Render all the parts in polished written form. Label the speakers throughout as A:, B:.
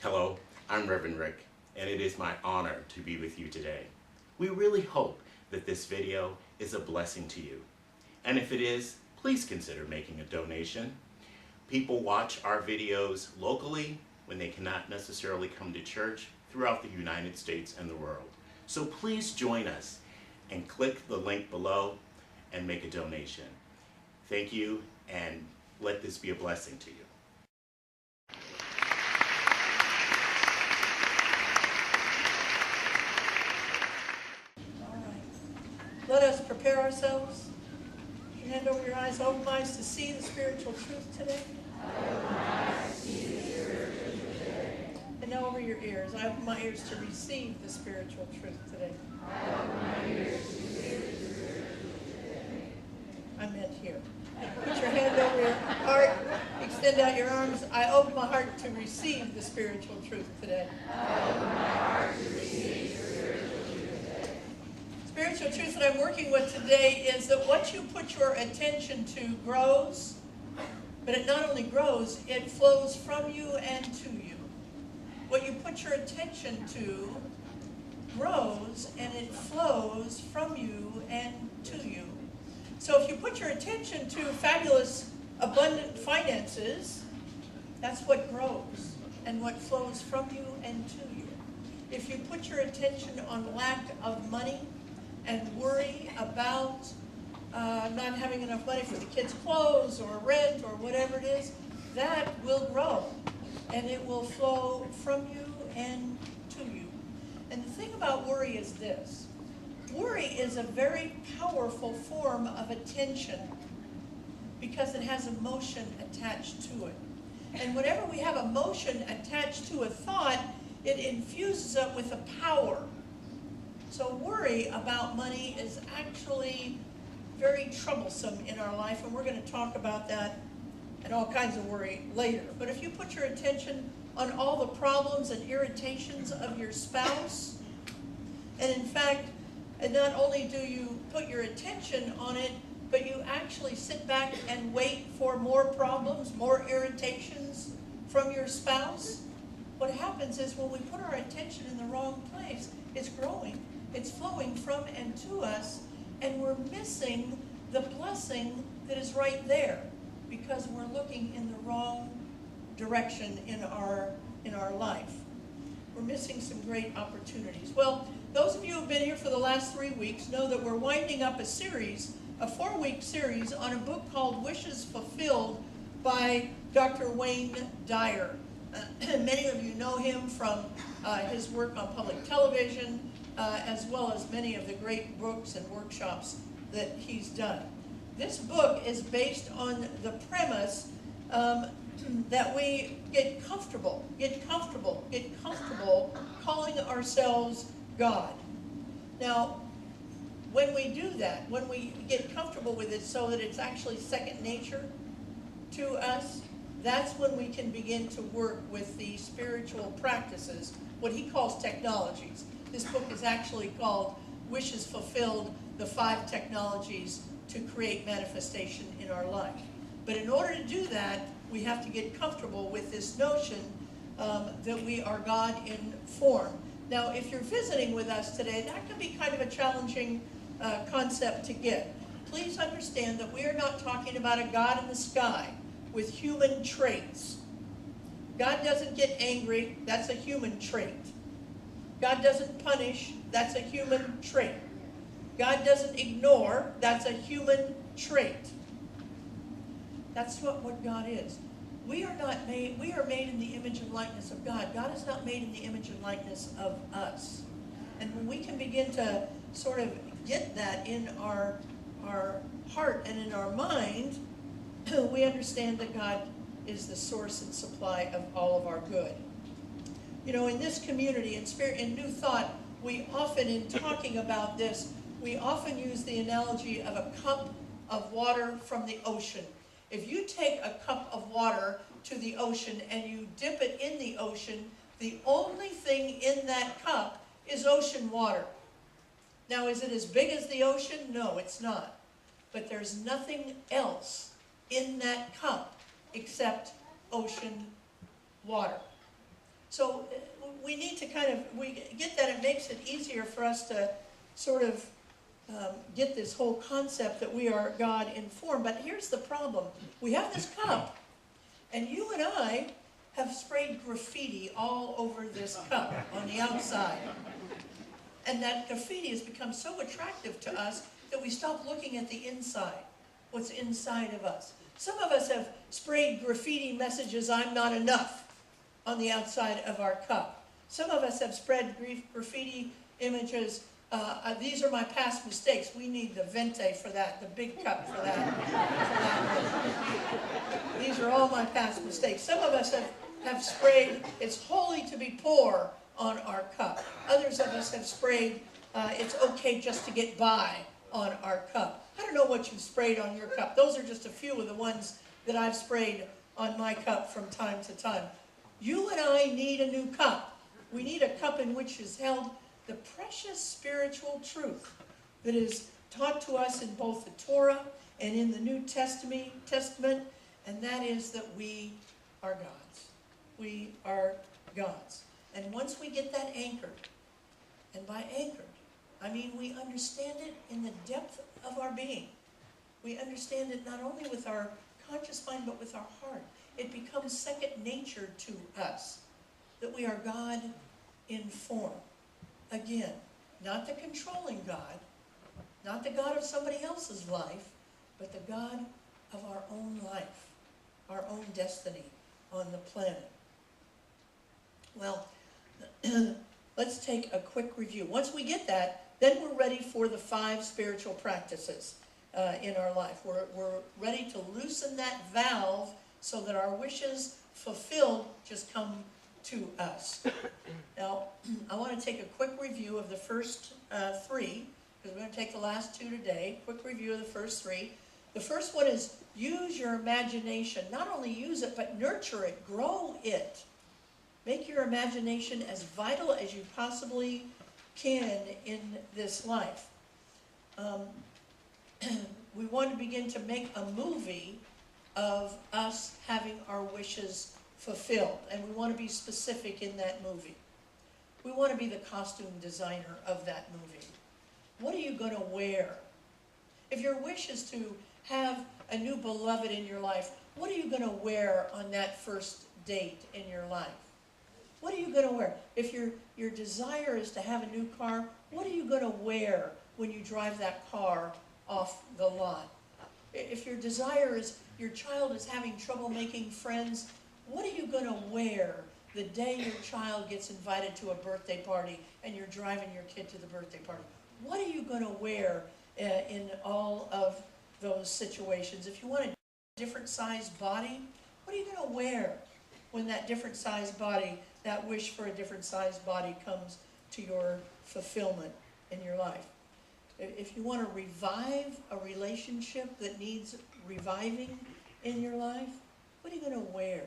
A: Hello, I'm Reverend Rick, and it is my honor to be with you today. We really hope that this video is a blessing to you. And if it is, please consider making a donation. People watch our videos locally when they cannot necessarily come to church throughout the United States and the world. So please join us and click the link below and make a donation. Thank you, and let this be a blessing to you.
B: Let us prepare ourselves. Hand over your eyes, open eyes to see the spiritual truth today.
C: I open my eyes to see the spiritual truth today.
B: And now over your ears. I open my ears to receive the spiritual truth today.
C: I open my ears to receive the spiritual truth today.
B: I meant here. Put your hand over your heart. Extend out your arms. I open my heart to receive the spiritual truth today.
C: I open my heart to receive the spiritual truth today.
B: Spiritual truth that I'm working with today is that what you put your attention to grows, but it not only grows, it flows from you and to you. What you put your attention to grows and it flows from you and to you. So if you put your attention to fabulous, abundant finances, that's what grows and what flows from you and to you. If you put your attention on lack of money and worry about not having enough money for the kids' clothes or rent or whatever it is, that will grow and it will flow from you and to you. And the thing about worry is this. Worry is a very powerful form of attention because it has emotion attached to it. And whenever we have emotion attached to a thought, it infuses it with a power. So worry about money is actually very troublesome in our life, and we're going to talk about that and all kinds of worry later. But if you put your attention on all the problems and irritations of your spouse, and in fact, and not only do you put your attention on it, but you actually sit back and wait for more problems, more irritations from your spouse, what happens is when we put our attention in the wrong place, it's growing. It's flowing from and to us, and we're missing the blessing that is right there because we're looking in the wrong direction in our life. We're missing some great opportunities. Well, those of you who have been here for the last 3 weeks know that we're winding up a series, a 4-week series on a book called Wishes Fulfilled by Dr. Wayne Dyer. Many of you know him from his work on public television, as well as many of the great books and workshops that he's done. This book is based on the premise that we get comfortable calling ourselves God. Now, when we do that, when we get comfortable with it so that it's actually second nature to us, that's when we can begin to work with the spiritual practices, what he calls technologies. This book is actually called Wishes Fulfilled, the 5 Technologies to Create Manifestation in Our Life. But in order to do that, we have to get comfortable with this notion that we are God in form. Now, if you're visiting with us today, that can be kind of a challenging concept to get. Please understand that we are not talking about a God in the sky with human traits. God doesn't get angry, that's a human trait. God doesn't punish, that's a human trait. God doesn't ignore, that's a human trait. That's what God is. We are made in the image and likeness of God. God is not made in the image and likeness of us. And when we can begin to sort of get that in our heart and in our mind, we understand that God is the source and supply of all of our good. You know, in this community, in Spirit and New Thought, we often, in talking about this, we often use the analogy of a cup of water from the ocean. If you take a cup of water to the ocean and you dip it in the ocean, the only thing in that cup is ocean water. Now, is it as big as the ocean? No, it's not. But there's nothing else in that cup except ocean water. So we need to we get that. It makes it easier for us to sort of get this whole concept that we are God informed. But here's the problem. We have this cup, and you and I have sprayed graffiti all over this cup on the outside. And that graffiti has become so attractive to us that we stop looking at the inside, what's inside of us. Some of us have sprayed graffiti messages, "I'm not enough," on the outside of our cup. Some of us have spread graffiti images, "These are my past mistakes." We need the venti for that, the big cup for that. "These are all my past mistakes." Some of us have sprayed, "It's holy to be poor," on our cup. Others of us have sprayed, "It's okay just to get by," on our cup. I don't know what you've sprayed on your cup. Those are just a few of the ones that I've sprayed on my cup from time to time. You and I need a new cup. We need a cup in which is held the precious spiritual truth that is taught to us in both the Torah and in the New Testament, and that is that we are God's. We are God's. And once we get that anchored, and by anchored, I mean we understand it in the depth of our being. We understand it not only with our conscious mind, but with our heart. It becomes second nature to us, that we are God in form. Again, not the controlling God, not the God of somebody else's life, but the God of our own life, our own destiny on the planet. Well, let's take a quick review. Once we get that, then we're ready for the 5 spiritual practices in our life. We're ready to loosen that valve so that our wishes fulfilled just come to us. Now, I want to take a quick review of the first 3, because we're going to take the last 2 today. Quick review of the first 3. The first one is use your imagination. Not only use it, but nurture it, grow it. Make your imagination as vital as you possibly can in this life. We want to begin to make a movie of us having our wishes fulfilled, and we want to be specific in that movie. We want to be the costume designer of that movie. What are you going to wear? If your wish is to have a new beloved in your life, what are you going to wear on that first date in your life? What are you going to wear? If your desire is to have a new car, what are you going to wear when you drive that car off the lot? If your desire is your child is having trouble making friends, what are you going to wear the day your child gets invited to a birthday party and you're driving your kid to the birthday party? What are you going to wear in all of those situations? If you want a different sized body, what are you going to wear when that different sized body, that wish for a different sized body comes to your fulfillment in your life? If you want to revive a relationship that needs reviving in your life, what are you going to wear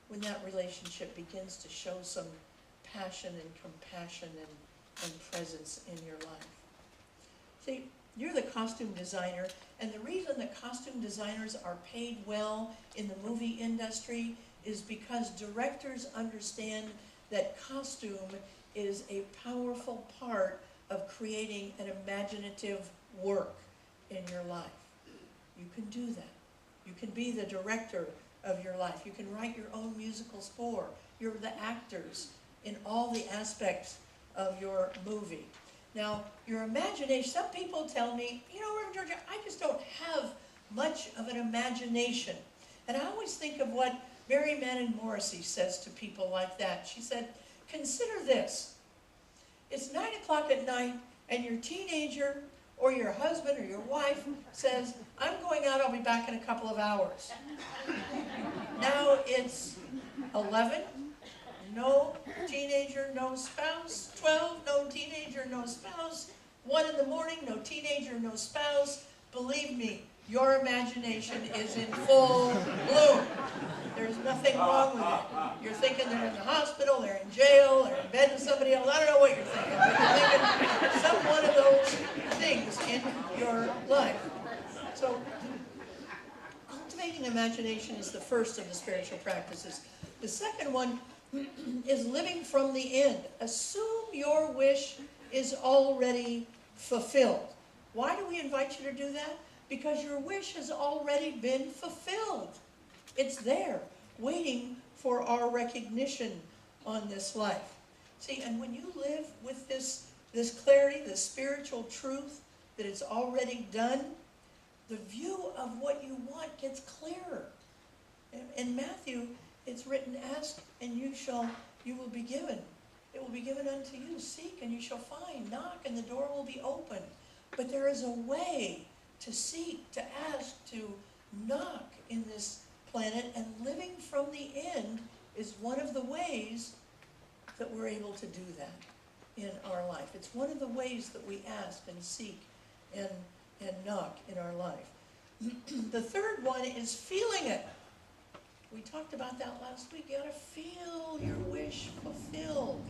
B: when that relationship begins to show some passion and compassion and presence in your life? See, you're the costume designer, and the reason that costume designers are paid well in the movie industry is because directors understand that costume is a powerful part of creating an imaginative work in your life. You can do that. You can be the director of your life. You can write your own musical score. You're the actors in all the aspects of your movie. Now, your imagination, some people tell me, you know, Reverend Georgia, I just don't have much of an imagination. And I always think of what Mary Manning Morrissey says to people like that. She said, consider this. It's 9 o'clock at night, and your teenager or your husband or your wife says, I'm going out, I'll be back in a couple of hours. Now it's 11, no teenager, no spouse. 12, no teenager, no spouse. 1 in the morning, no teenager, no spouse. Believe me, your imagination is in full bloom. There's nothing wrong with it. You're thinking they're in the hospital, they're in jail, they're in bed with somebody else. I don't know what you're thinking, but you're thinking some one of those things in your life. So, cultivating imagination is the first of the spiritual practices. The second one is living from the end. Assume your wish is already fulfilled. Why do we invite you to do that? Because your wish has already been fulfilled. It's there, waiting for our recognition on this life. See, and when you live with this clarity, this spiritual truth that it's already done, the view of what you want gets clearer. In Matthew, it's written, ask and you will be given. It will be given unto you. Seek and you shall find. Knock and the door will be open. But there is a way to seek, to ask, to knock in this planet, and living from the end is one of the ways that we're able to do that in our life. It's one of the ways that we ask and seek and knock in our life. The third one is feeling it. We talked about that last week. You got to feel your wish fulfilled.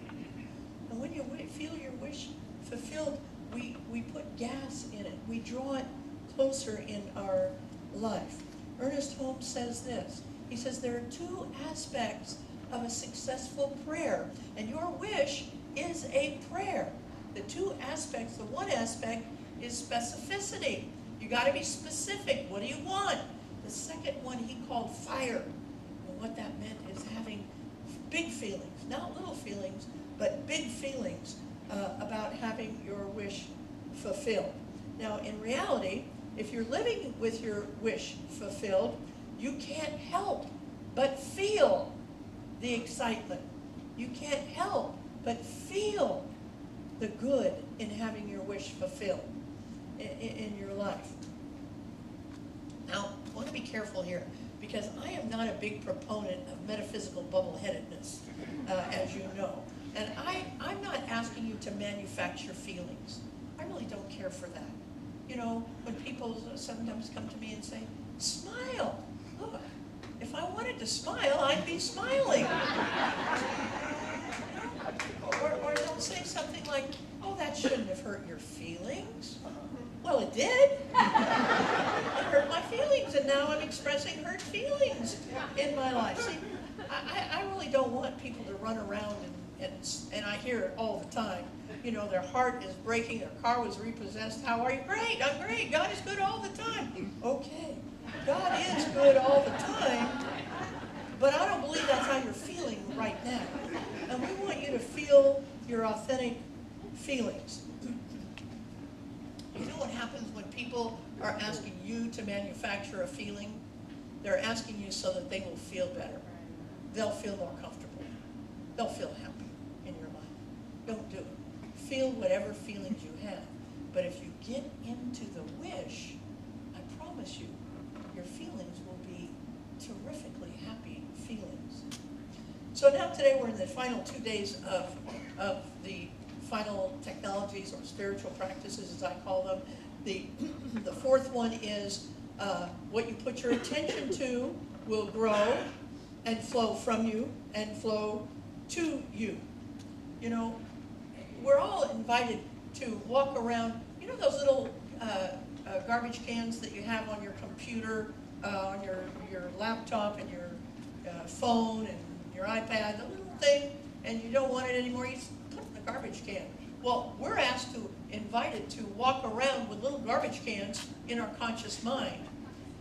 B: And when you feel your wish fulfilled, we put gas in it. We draw it closer in our life. Ernest Holmes says this. He says there are two aspects of a successful prayer, and your wish is a prayer. The two aspects, the one aspect is specificity. You got to be specific. What do you want? The second one he called fire. And what that meant is having big feelings, not little feelings, but big feelings about having your wish fulfilled. Now, in reality, if you're living with your wish fulfilled, you can't help but feel the excitement. You can't help but feel the good in having your wish fulfilled in your life. Now, I want to be careful here, because I am not a big proponent of metaphysical bubble-headedness, as you know. And I'm not asking you to manufacture feelings. I really don't care for that. You know, when people sometimes come to me and say, smile. Look, if I wanted to smile, I'd be smiling. Or they'll say something like, oh, that shouldn't have hurt your feelings. Well, it did. It hurt my feelings, and now I'm expressing hurt feelings in my life. See, I really don't want people to run around and I hear it all the time. You know, their heart is breaking, their car was repossessed. How are you? Great, I'm great. God is good all the time. Okay, God is good all the time, but I don't believe that's how you're feeling right now. And we want you to feel your authentic feelings. You know what happens when people are asking you to manufacture a feeling? They're asking you so that they will feel better. They'll feel more comfortable. They'll feel happy in your life. Don't do it. Feel whatever feelings you have. But if you get into the wish, I promise you, your feelings will be terrifically happy feelings. So now today we're in the final 2 days of the final technologies or spiritual practices, as I call them. The fourth one is what you put your attention to will grow and flow from you and flow to you. You know, we're all invited to walk around, you know those little garbage cans that you have on your computer, on your laptop and your phone and your iPad, the little thing, and you don't want it anymore, you just put it in the garbage can. Well, we're invited to walk around with little garbage cans in our conscious mind.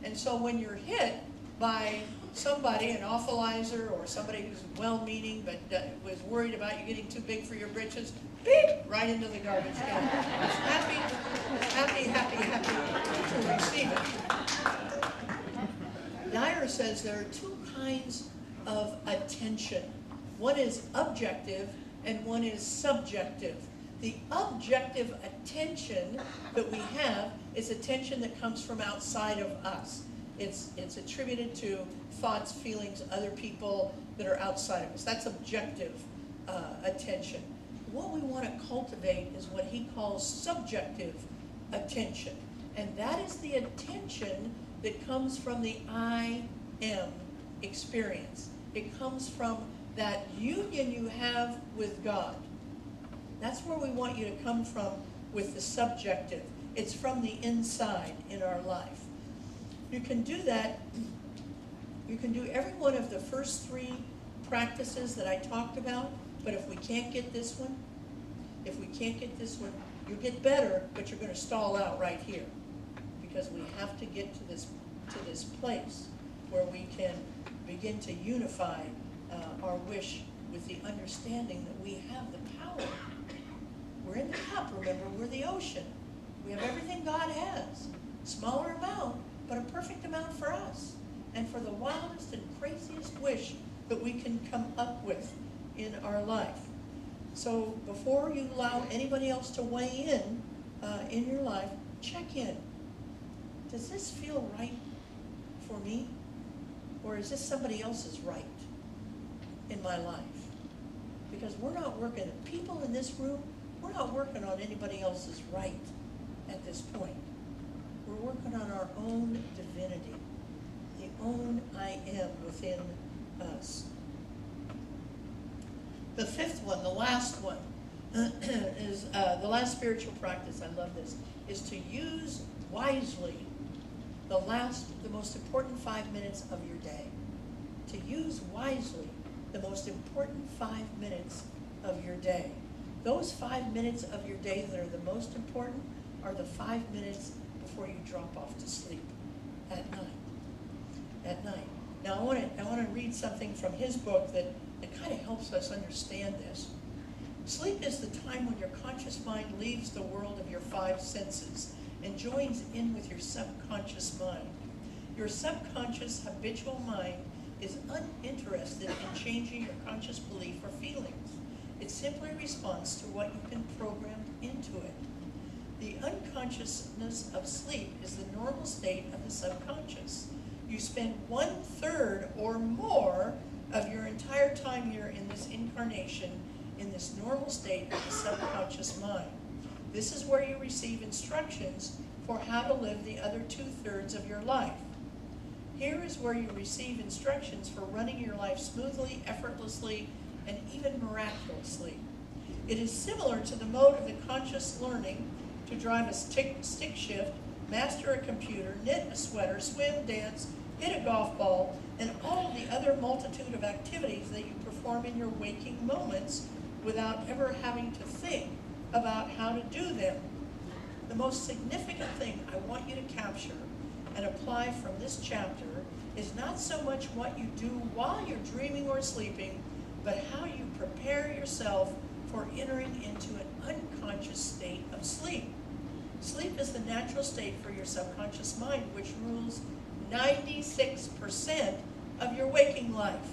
B: And so when you're hit by somebody, an awfulizer, or somebody who's well-meaning but was worried about you getting too big for your britches, beep, right into the garbage can. It's happy to receive it. Dyer says there are two kinds of attention. One is objective and one is subjective. The objective attention that we have is attention that comes from outside of us. It's attributed to thoughts, feelings, other people that are outside of us. That's objective attention. What we want to cultivate is what he calls subjective attention. And that is the attention that comes from the I am experience. It comes from that union you have with God. That's where we want you to come from with the subjective. It's from the inside in our life. You can do that. You can do every one of the first three practices that I talked about, but if we can't get this one, you'll get better, but you're going to stall out right here, because we have to get to this place where we can begin to unify our wish with the understanding that we have the power. We're in the cup, remember, we're the ocean. We have everything God has. Smaller amount, but a perfect amount for us. And for the wildest and craziest wish that we can come up with in our life. So before you allow anybody else to weigh in your life, check in. Does this feel right for me? Or is this somebody else's right in my life? Because we're not working, people in this room, we're not working on anybody else's right at this point. We're working on our own divinity, the own I am within us. The fifth one, the last one, is the last spiritual practice, I love this, is to use wisely the most important 5 minutes of your day. To use wisely the most important 5 minutes of your day. Those 5 minutes of your day that are the most important are the 5 minutes before you drop off to sleep at night. Now I want to read something from his book that kind of helps us understand this. Sleep is the time when your conscious mind leaves the world of your 5 senses and joins in with your subconscious mind. Your subconscious habitual mind is uninterested in changing your conscious belief or feelings. It simply responds to what you've been programmed into it. The unconsciousness of sleep is the normal state of the subconscious. You spend 1/3 or more of your entire time here in this incarnation in this normal state of the subconscious mind. This is where you receive instructions for how to live the other 2/3 of your life. Here is where you receive instructions for running your life smoothly, effortlessly, and even miraculously. It is similar to the mode of the conscious learning to drive a stick shift, master a computer, knit a sweater, swim, dance, hit a golf ball, and all the other multitude of activities that you perform in your waking moments without ever having to think about how to do them. The most significant thing I want you to capture and apply from this chapter is not so much what you do while you're dreaming or sleeping, but how you prepare yourself for entering into an unconscious state of sleep. Sleep is the natural state for your subconscious mind, which rules 96% of your waking life.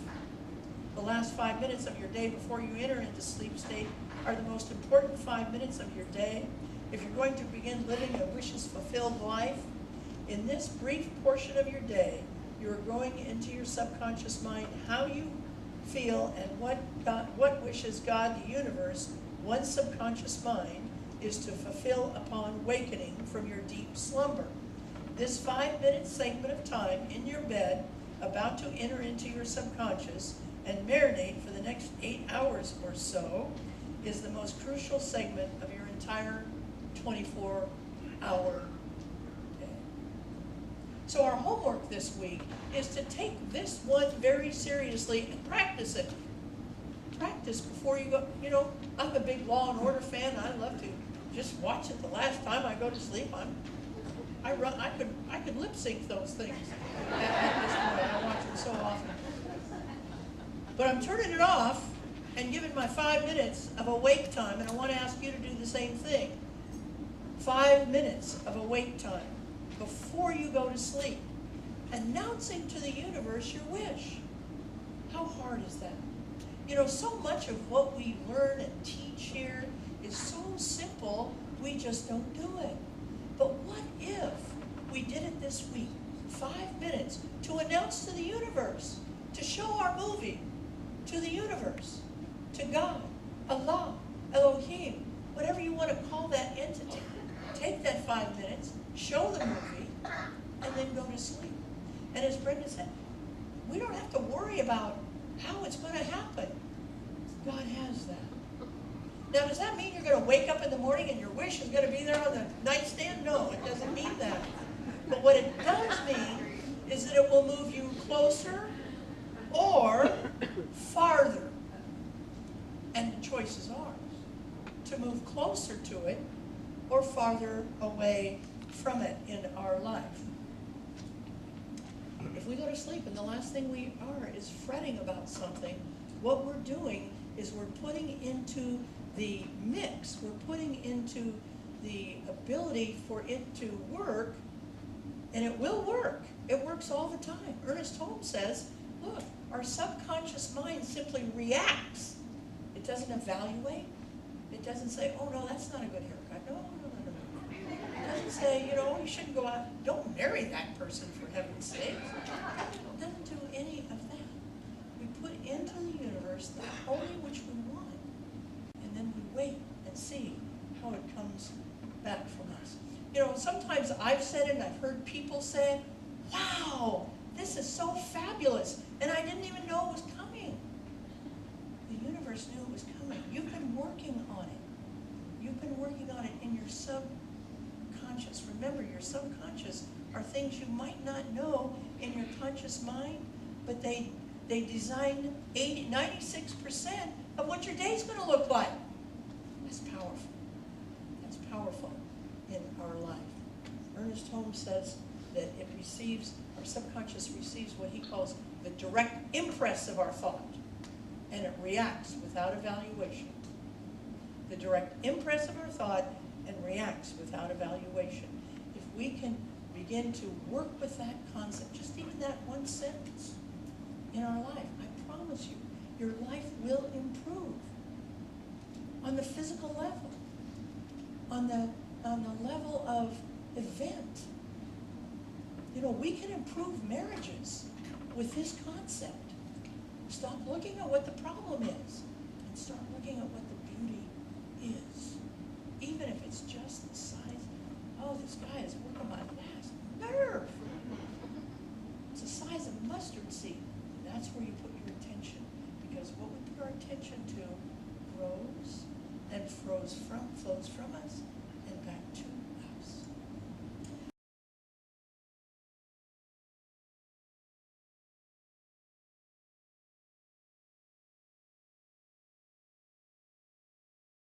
B: The last 5 minutes of your day before you enter into sleep state are the most important 5 minutes of your day. If you're going to begin living a wishes-fulfilled life, in this brief portion of your day, you're going into your subconscious mind how you feel and what wishes God, the universe, one subconscious mind, is to fulfill upon awakening from your deep slumber. This 5-minute segment of time in your bed, about to enter into your subconscious and marinate for the next 8 hours or so, is the most crucial segment of your entire 24-hour day. So our homework this week is to take this one very seriously and practice it. Practice before you go. You know, I'm a big Law and Order fan. I love to just watch it the last time I go to sleep. I could lip sync those things at this point. I watch them so often. But I'm turning it off and giving my 5 minutes of awake time, and I want to ask you to do the same thing. 5 minutes of awake time before you go to sleep, announcing to the universe your wish. How hard is that? You know, so much of what we learn and teach here is so simple, we just don't do it. But what if we did it this week, 5 minutes, to announce to the universe, to show our movie to the universe, to God, Allah, Elohim, whatever you want to call that entity. Take that 5 minutes, show the movie, and then go to sleep. And as Brenda said, we don't have to worry about how it's going to happen. God has that. Now, does that mean you're going to wake up in the morning and your wish is going to be there on the nightstand? No, it doesn't mean that. But what it does mean is that it will move you closer or farther. And the choice is ours, to move closer to it or farther away from it in our life. If we go to sleep and the last thing we are is fretting about something, what we're doing is we're putting into the mix, we're putting into the ability for it to work, and it will work. It works all the time. Ernest Holmes says, look, our subconscious mind simply reacts. It doesn't evaluate. It doesn't say, oh no, that's not a good haircut. No. It doesn't say, you know, you shouldn't go out, don't marry that person for heaven's sake. It doesn't do any of that. We put into the universe that only which we want, and then we wait and see how it comes back from us. You know, sometimes I've said it and I've heard people say it, wow, this is so fabulous, and I didn't even know it was coming. The universe knew it was coming. You've been working on it. You've been working on it in your subconscious. Remember, your subconscious are things you might not know in your conscious mind, but they design 96% of what your day's going to look like. That's powerful. That's powerful in our life. Ernest Holmes says that it receives, our subconscious receives what he calls the direct impress of our thought, and it reacts without evaluation. The direct impress of our thought and reacts without evaluation. If we can begin to work with that concept, just even that one sentence in our life, I promise you, your life will improve on the physical level, on the level of event. You know, we can improve marriages with this concept. Stop looking at what the problem is and start looking at what the beauty is. Even if it's just the size, oh, this guy is working my last nerve. It's the size of mustard seed. And that's where you put your attention, because what we put our attention to grows and flows from us